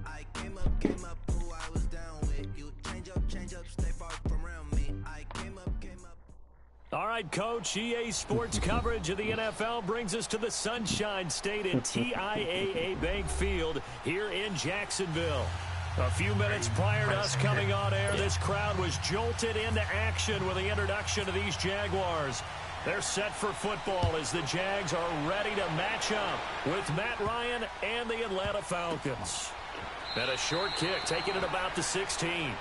I came up, who I was down with. You change up, stay far from around me. I came up. All right, Coach, EA Sports coverage of the NFL brings us to the Sunshine State at TIAA Bank Field here in Jacksonville. A few minutes prior to us coming on air, this crowd was jolted into action with the introduction of these Jaguars. They're set for football as the Jags are ready to match up with Matt Ryan and the Atlanta Falcons. And a short kick taking it about the 16.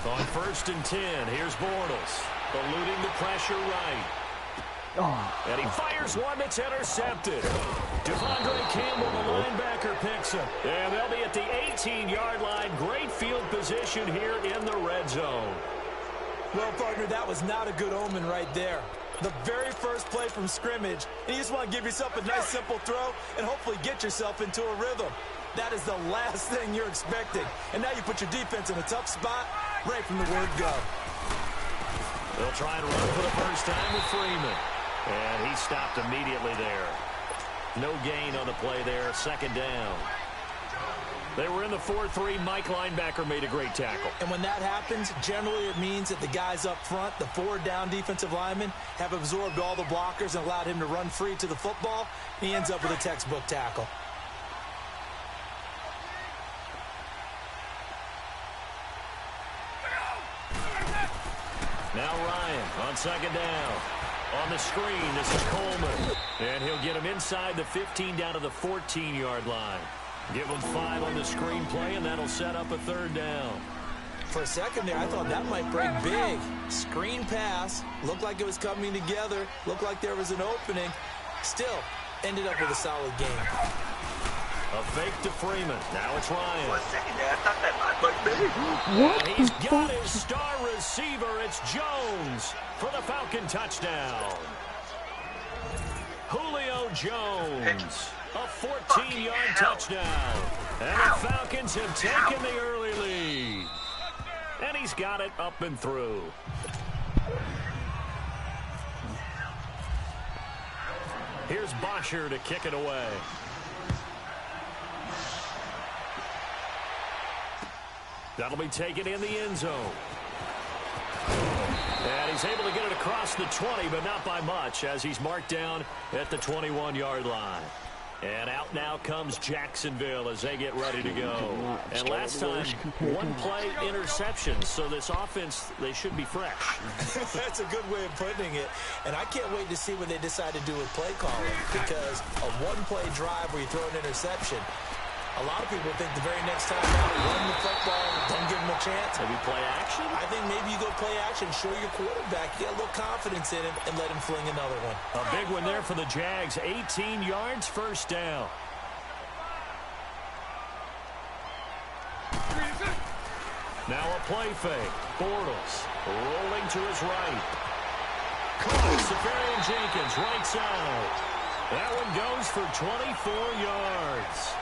On 1st and 10, here's Bortles, eluding the pressure right. And he fires one that's intercepted. Devondre Campbell, the linebacker, picks him. And they'll be at the 18-yard line. Great field position here in the red zone. Well, partner, that was not a good omen right there. The very first play from scrimmage, and you just want to give yourself a nice, simple throw and hopefully get yourself into a rhythm. That is the last thing you're expecting. And now you put your defense in a tough spot right from the word go. They'll try and run for the first time with Freeman. And he stopped immediately there. No gain on the play there, 2nd down. They were in the 4-3. Mike linebacker made a great tackle. And when that happens, generally it means that the guys up front, the 4-down defensive linemen, have absorbed all the blockers and allowed him to run free to the football. He ends up with a textbook tackle. Now Ryan on 2nd down. On the screen, this is Coleman. And he'll get him inside the 15 down to the 14-yard line. Give him 5 on the screen play, and that'll set up a 3rd down. For a second there, I thought that might break big. Screen pass. Looked like it was coming together. Looked like there was an opening. Still, ended up with a solid game. A fake to Freeman. Now it's Ryan. 1 second there. I thought that might be. He's got his star receiver. It's Jones for the Falcon touchdown. Julio Jones. A 14-yard touchdown. And the Falcons have taken the early lead. And he's got it up and through. Here's Bosher to kick it away. That'll be taken in the end zone. And he's able to get it across the 20, but not by much, as he's marked down at the 21-yard line. And out now comes Jacksonville as they get ready to go. And last time, 1-play interception. So this offense, they should be fresh. That's a good way of putting it. And I can't wait to see what they decide to do with play calling. Because a 1-play drive where you throw an interception, a lot of people think the very next time out, run the football, don't give him a chance. Maybe play action? I think maybe you go play action, show your quarterback, get a little confidence in him, and let him fling another one. A big one there for the Jags. 18 yards, 1st down. Now a play fake. Bortles rolling to his right. Caught Safarian Jenkins, right side. That one goes for 24 yards.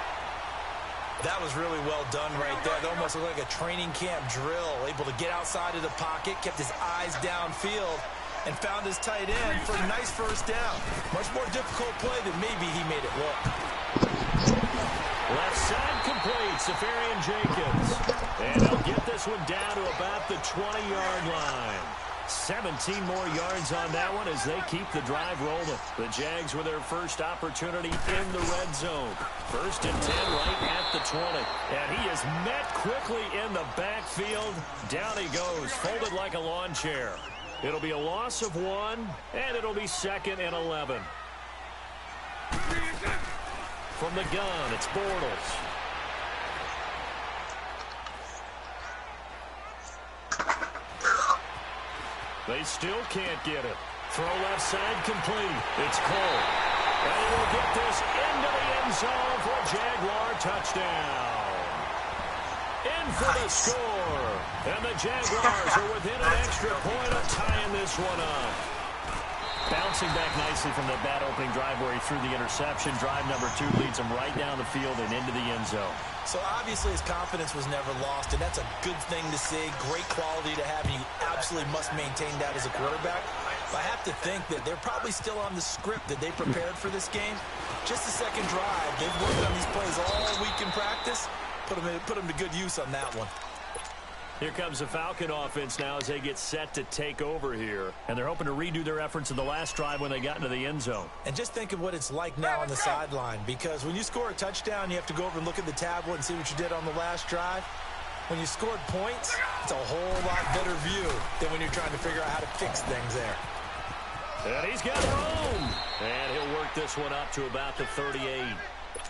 That was really well done right there. It almost looked like a training camp drill. Able to get outside of the pocket, kept his eyes downfield, and found his tight end for a nice 1st down. Much more difficult play than maybe he made it look. Left side complete, Safarian Jenkins. And he'll get this one down to about the 20-yard line. 17 more yards on that one as they keep the drive rolling. The Jags with their first opportunity in the red zone. 1st and 10 right at the 20. And he is met quickly in the backfield. Down he goes, folded like a lawn chair. It'll be a loss of 1, and it'll be 2nd and 11. From the gun, it's Bortles. They still can't get it. Throw left side complete. It's Cole. And he will get this into the end zone for a Jaguar touchdown. In for the score. And the Jaguars are within an extra point of tying this one up. bouncing back nicely from that bad opening drive where he threw the interception. Drive number 2 leads him right down the field and into the end zone. So obviously his confidence was never lost, and that's a good thing to see. Great quality to have, and you absolutely must maintain that as a quarterback. But I have to think that they're probably still on the script that they prepared for this game. Just the second drive. They've worked on these plays all week in practice. Put them to good use on that one. Here comes the Falcon offense now as they get set to take over here. And they're hoping to redo their efforts in the last drive when they got into the end zone. And just think of what it's like now on the sideline, because when you score a touchdown, you have to go over and look at the tablet and see what you did on the last drive. When you scored points, it's a whole lot better view than when you're trying to figure out how to fix things there. And he's got room. And he'll work this one up to about the 38.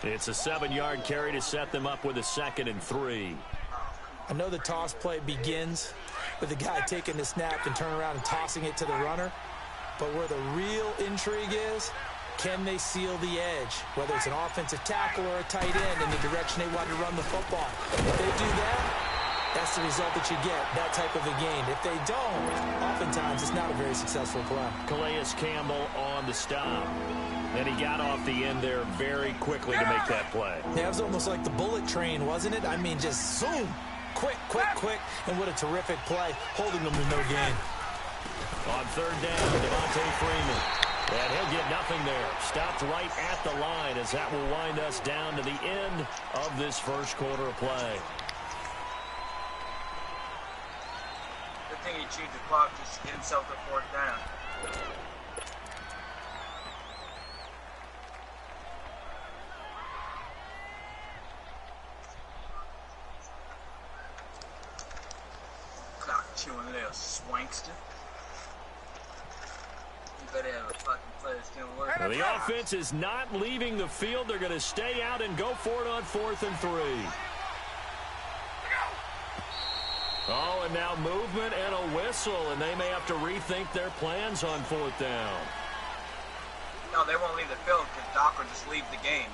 It's a 7-yard carry to set them up with a 2nd and 3. I know the toss play begins with the guy taking the snap and turning around and tossing it to the runner. But where the real intrigue is, can they seal the edge? Whether it's an offensive tackle or a tight end in the direction they want to run the football. If they do that, that's the result that you get, that type of a gain. If they don't, oftentimes it's not a very successful play. Calais Campbell on the stop. And he got off the end there very quickly to make that play. Yeah, it was almost like the bullet train, wasn't it? I mean, just zoom. Quick, quick, quick. And what a terrific play, holding them to no gain. On 3rd down, Devontae Freeman. And he'll get nothing there. Stopped right at the line as that will wind us down to the end of this first quarter of play. Good thing he chewed the clock just to get himself to 4th down. Chewing little swankster. You better have a fucking play that's gonna work. Well, the offense is not leaving the field. They're going to stay out and go for it on 4th and 3. Oh, and now movement and a whistle, and they may have to rethink their plans on 4th down. No, they won't leave the field because Doc will just leave the game.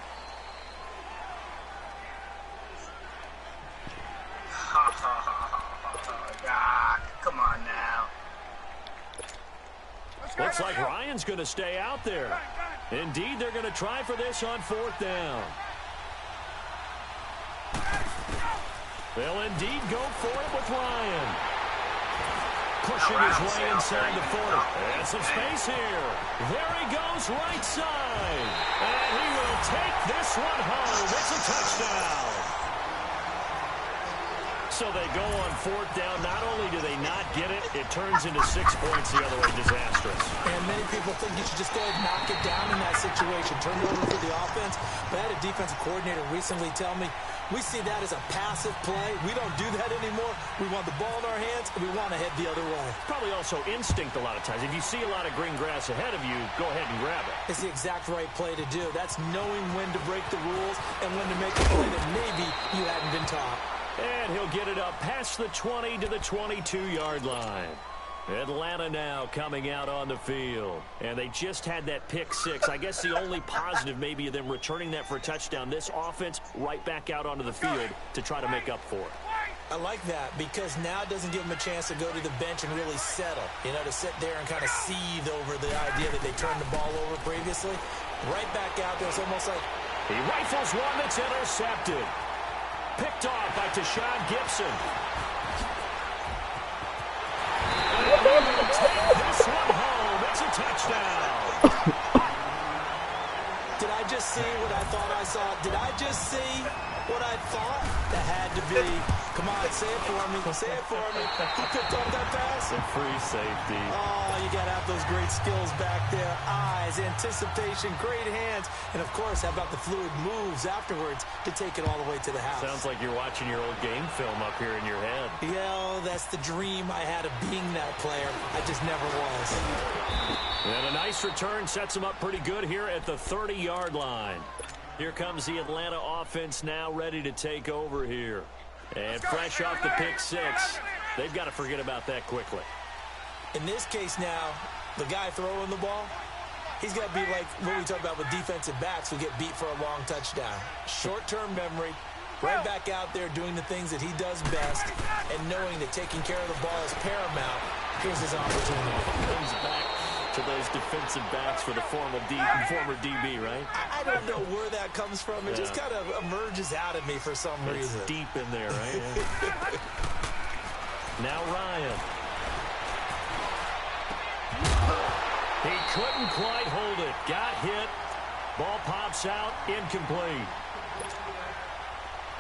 Ha ha ha. Doc, come on now. Looks like Ryan's going to stay out there. Indeed, they're going to try for this on 4th down. They'll indeed go for it with Ryan. Pushing his way inside the 40. And some space here. There he goes right side. And he will take this one home. It's a touchdown. So they go on 4th down. Not only do they not get it, it turns into 6 points the other way. Disastrous. And many people think you should just go ahead and knock it down in that situation. Turn it over for the offense. But I had a defensive coordinator recently tell me, we see that as a passive play. We don't do that anymore. We want the ball in our hands, and we want to head the other way. Probably also instinct a lot of times. If you see a lot of green grass ahead of you, go ahead and grab it. It's the exact right play to do. That's knowing when to break the rules and when to make a play that maybe you hadn't been taught. And he'll get it up past the 20 to the 22-yard line. Atlanta now coming out on the field. And they just had that pick 6. I guess the only positive maybe of them returning that for a touchdown. This offense right back out onto the field to try to make up for it. I like that because now it doesn't give them a chance to go to the bench and really settle. You know, to sit there and kind of seethe over the idea that they turned the ball over previously. Right back out there, it's almost like... He rifles one that's intercepted. Picked off by Tashawn Gibson. Take this one home. It's a touchdown. Did I just see what I thought I saw? Did I just see what I thought? That had to be. Come on, say it for me. Say it for me. Who picked up that pass? A free safety. Oh, you got to have those great skills back there. Eyes, anticipation, great hands. And, of course, how about the fluid moves afterwards to take it all the way to the house? Sounds like you're watching your old game film up here in your head. Yeah, that's the dream I had of being that player. I just never was. And a nice return sets him up pretty good here at the 30-yard line. Here comes the Atlanta offense now ready to take over here. And fresh off the pick 6, they've got to forget about that quickly. In this case now, the guy throwing the ball, he's got to be like what we talk about with defensive backs who get beat for a long touchdown. Short-term memory, right back out there doing the things that he does best, and knowing that taking care of the ball is paramount. Here's his opportunity. Comes back to those defensive backs for the former DB, right? I don't know where that comes from. It just kind of emerges out of me for some reason. It's deep in there, right? Yeah. Now Ryan. He couldn't quite hold it. Got hit. Ball pops out. Incomplete.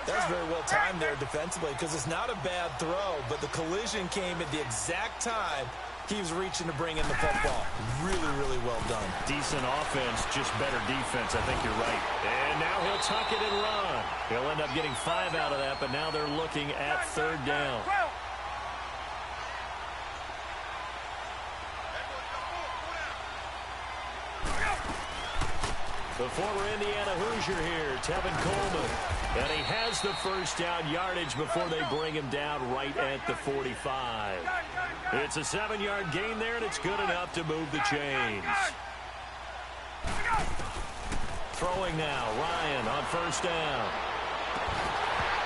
That's very well timed there defensively because it's not a bad throw, but the collision came at the exact time he was reaching to bring in the football. Really, really well done. Decent offense, just better defense. I think you're right. And now he'll tuck it and run. He'll end up getting 5 out of that, but now they're looking at 3rd down. The former Indiana Hoosier here, Tevin Coleman. And he has the first down yardage before they bring him down right at the 45. It's a 7-yard gain there, and it's good enough to move the chains. Throwing now, Ryan on 1st down.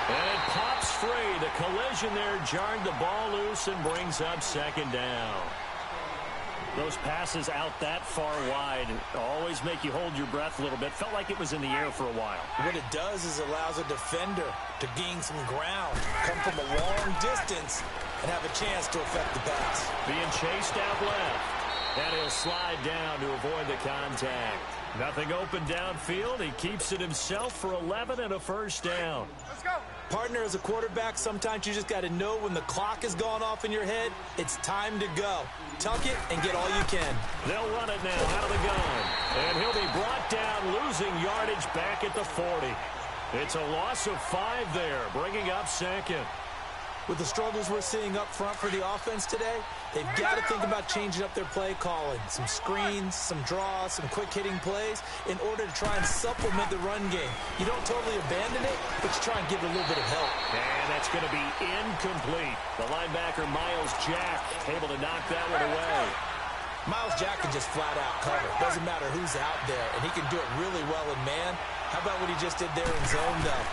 And it pops free. The collision there jarred the ball loose and brings up 2nd down. Those passes out that far wide always make you hold your breath a little bit. Felt like it was in the air for a while. What it does is allows a defender to gain some ground, come from a long distance, and have a chance to affect the pass. Being chased out left. And he'll slide down to avoid the contact. Nothing open downfield. He keeps it himself for 11 and a 1st down. Let's go. Partner, as a quarterback, sometimes you just got to know when the clock has gone off in your head, it's time to go. Tuck it and get all you can. They'll run it now out of the gun. And he'll be brought down, losing yardage back at the 40. It's a loss of 5 there, bringing up 2nd. With the struggles we're seeing up front for the offense today, they've got to think about changing up their play calling. Some screens, some draws, some quick-hitting plays in order to try and supplement the run game. You don't totally abandon it, but you try and give it a little bit of help. And that's going to be incomplete. The linebacker, Miles Jack, able to knock that one away. Miles Jack can just flat out cover. Doesn't matter who's out there, and he can do it really well in man. How about what he just did there in zone, though?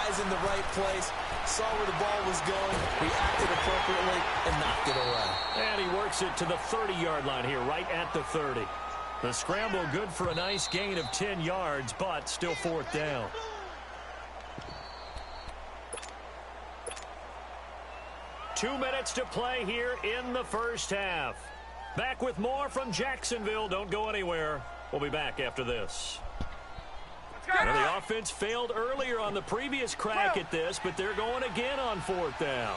Eyes in the right place, saw where the ball was going, reacted appropriately, and knocked it away. And he works it to the 30-yard line here, right at the 30. The scramble good for a nice gain of 10 yards, but still 4th down. Two minutes to play here in the 1st half. Back with more from Jacksonville. Don't go anywhere. We'll be back after this. Well, the offense failed earlier on the previous crack at this, but they're going again on 4th down.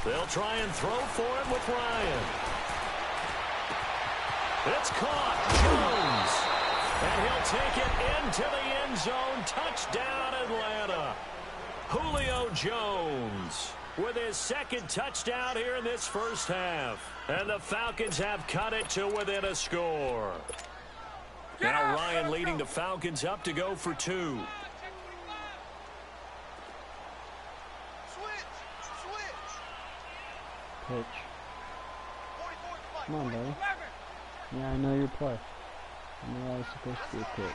They'll try and throw for him with Ryan. It's caught. Jones. And he'll take it into the end zone. Touchdown, Atlanta. Julio Jones with his 2nd touchdown here in this 1st half. And the Falcons have cut it to within a score. Now Ryan leading the Falcons up to go for 2. Pitch. Come on, buddy. Yeah, I know your play. I know I was supposed to be a pitch.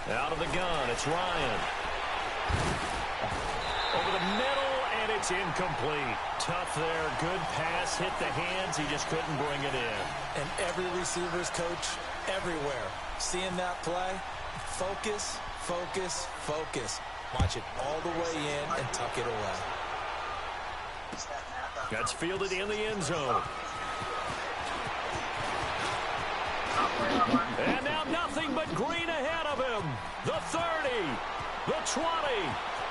Out of the gun, it's Ryan. Over the middle, and it's incomplete. Tough there, good pass, hit the hands, he just couldn't bring it in. And every receiver's coach everywhere, seeing that play, focus, focus, focus. Watch it all the way in and tuck it away. That's fielded in the end zone. And now nothing but green ahead of him. The 30, the 20,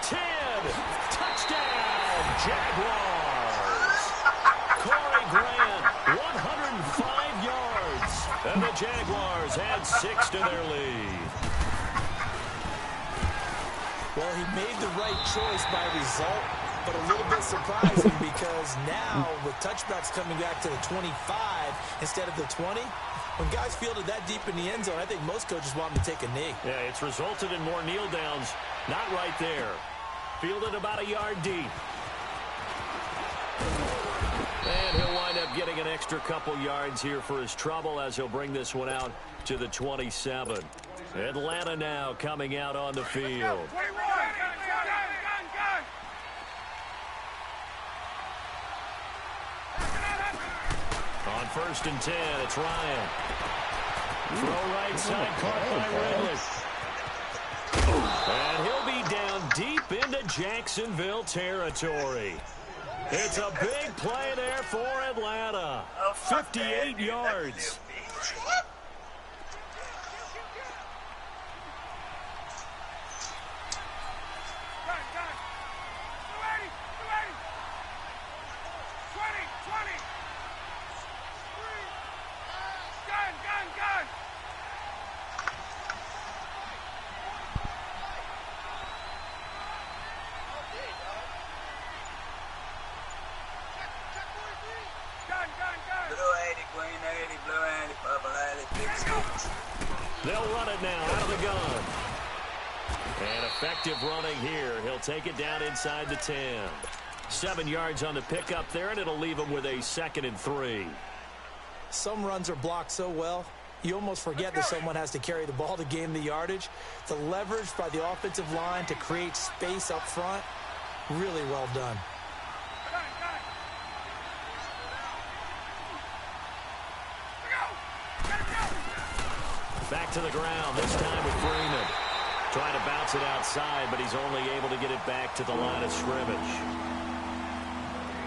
10, touchdown, Jaguars. Corey Grant, 105 yards. And the Jaguars add 6 to their lead. Well, he made the right choice by result, but a little bit surprising because now with touchbacks coming back to the 25 instead of the 20, when guys fielded that deep in the end zone, I think most coaches want them to take a knee. Yeah, it's resulted in more kneel downs. Not right there. Fielded about a yard deep. And he'll wind up getting an extra couple yards here for his trouble as he'll bring this one out to the 27. Atlanta now coming out on the field. On 1st and 10, it's Ryan. Throw right side, caught by Ridley. And he'll be down deep into Jacksonville territory. It's a big play there for Atlanta. 58 yards. They'll run it now out of the gun. And effective running here. He'll take it down inside the 10. 7 yards on the pickup there, and it'll leave him with a 2nd and 3. Some runs are blocked so well, you almost forget that someone has to carry the ball to gain the yardage. The leverage by the offensive line to create space up front, really well done. Back to the ground, this time with Freeman. Trying to bounce it outside, but he's only able to get it back to the line of scrimmage.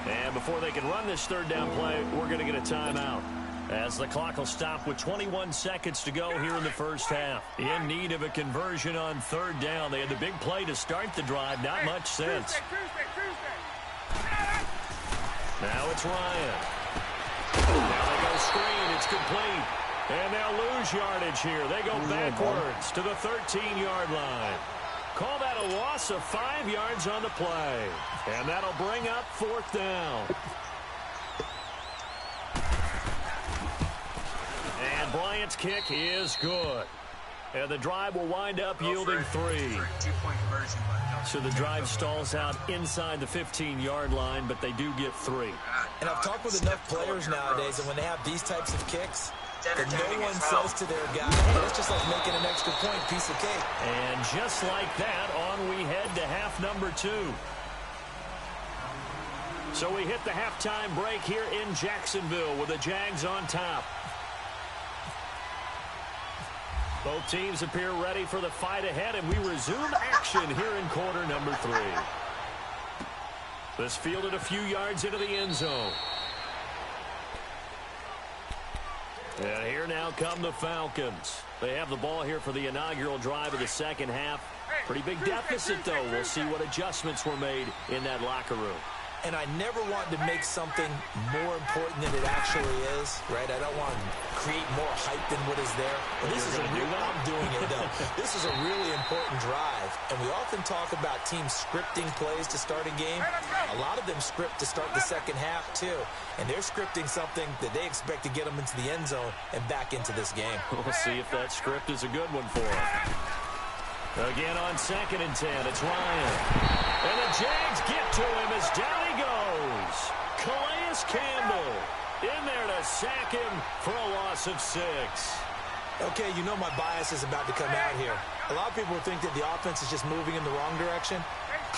And before they can run this 3rd down play, we're going to get a timeout, as the clock will stop with 21 seconds to go here in the first half. In need of a conversion on 3rd down. They had the big play to start the drive, not much sense. Now it's Ryan. Now they go screen, it's complete. And they'll lose yardage here. They go backwards to the 13-yard line. Call that a loss of 5 yards on the play. And that'll bring up 4th down. And Bryant's kick is good. And the drive will wind up yielding 3. So the drive stalls out inside the 15-yard line, but they do get 3. And I've talked with enough players nowadays, and when they have these types of kicks, that no one says to their guy, hey, that's just like making an extra point, piece of cake. And just like that, on we head to half number 2. So we hit the halftime break here in Jacksonville with the Jags on top. Both teams appear ready for the fight ahead, and we resume action here in quarter number 3. This fielded a few yards into the end zone. And here now come the Falcons. They have the ball here for the inaugural drive of the second half. Pretty big deficit, though. We'll see what adjustments were made in that locker room. And I never want to make something more important than it actually is, right? I don't want to create more hype than what is there. But this is a real, I'm doing it, though. This is a really important drive. And we often talk about teams scripting plays to start a game. A lot of them script to start the second half, too. And they're scripting something that they expect to get them into the end zone and back into this game. We'll see if that script is a good one for them. Again on 2nd and 10, it's Ryan. And the Jags get to him as down he goes. Calais Campbell in there to sack him for a loss of 6. Okay, you know my bias is about to come out here. A lot of people think that the offense is just moving in the wrong direction.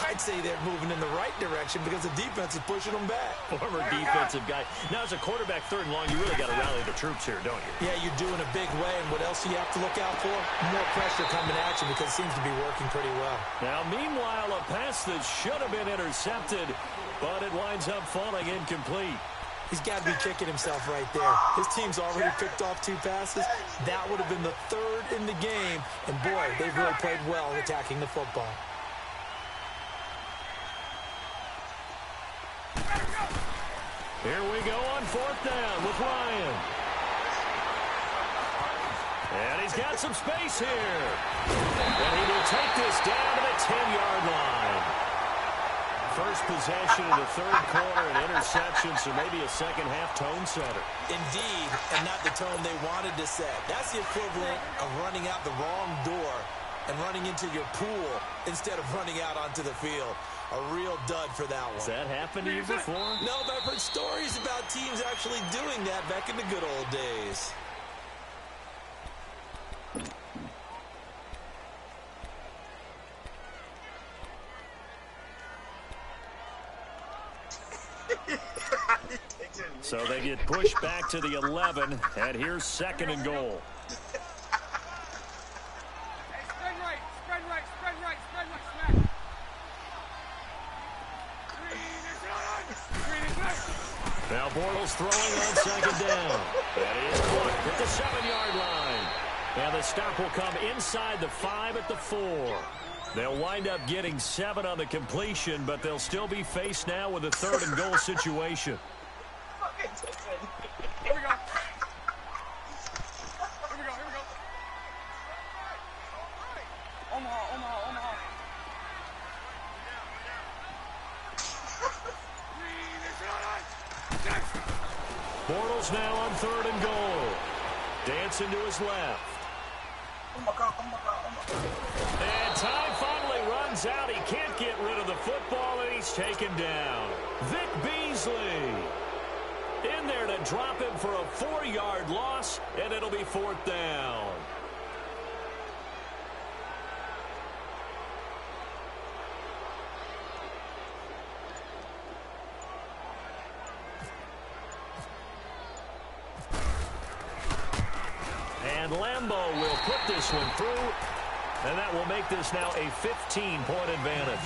I'd say they're moving in the right direction because the defense is pushing them back. Former defensive guy. Now, as a quarterback 3rd and long, you really got to rally the troops here, don't you? Yeah, you do in a big way. And what else do you have to look out for? More pressure coming at you because it seems to be working pretty well. Now, meanwhile, a pass that should have been intercepted, but it winds up falling incomplete. He's got to be kicking himself right there. His team's already picked off 2 passes. That would have been the 3rd in the game. And, boy, they've really played well attacking the football. Here we go on 4th down with Ryan. And he's got some space here. And he will take this down to the 10-yard line. First possession in the 3rd quarter, an interception, so maybe a second-half tone setter. Indeed, and not the tone they wanted to set. That's the equivalent of running out the wrong door and running into your pool instead of running out onto the field. A real dud for that one. Has that happened to you before? No, but I've heard stories about teams actually doing that back in the good old days. So they get pushed back to the 11, and here's 2nd and goal. Now Bortles throwing on 2nd down. That is blocked at the 7-yard line. And the stop will come inside the 5 at the 4. They'll wind up getting 7 on the completion, but they'll still be faced now with a 3rd and goal situation. Here we go. Omaha. Bortles now on 3rd and goal. Dancing to his left. And time finally runs out. He can't get rid of the football, and he's taken down. Vic Beasley in there to drop him for a 4-yard loss, and it'll be 4th down. And Lambeau will put this one through, and that will make this now a 15-point advantage.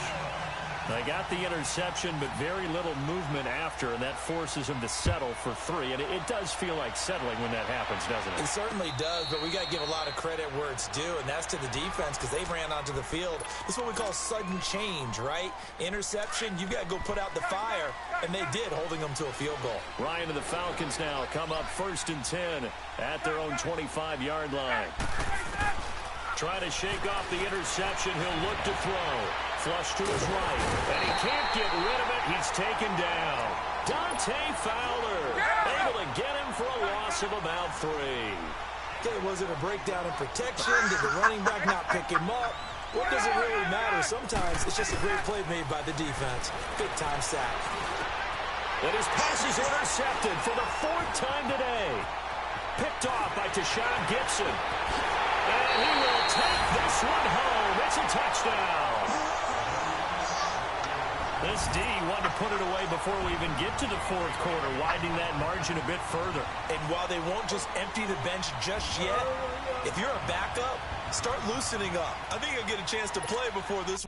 They got the interception, but very little movement after, and that forces them to settle for 3. And it does feel like settling when that happens, doesn't it? It certainly does, but we got to give a lot of credit where it's due, and that's to the defense because they ran onto the field. This is what we call sudden change, right? Interception, you got to go put out the fire, and they did, holding them to a field goal. Ryan and the Falcons now come up 1st and 10 at their own 25-yard line. Trying to shake off the interception. He'll look to throw. Flush to his right. And he can't get rid of it. He's taken down. Dante Fowler able to get him for a loss of about 3. Okay, was it a breakdown in protection? Did the running back not pick him up? What does it really matter? Sometimes it's just a great play made by the defense. Big-time sack. And his pass is intercepted for the 4th time today. Picked off by Tashawn Gibson. And he will take this one home. It's a touchdown. This D wanted to put it away before we even get to the 4th quarter, widening that margin a bit further. And while they won't just empty the bench just yet, if you're a backup, start loosening up. I think you'll get a chance to play before this.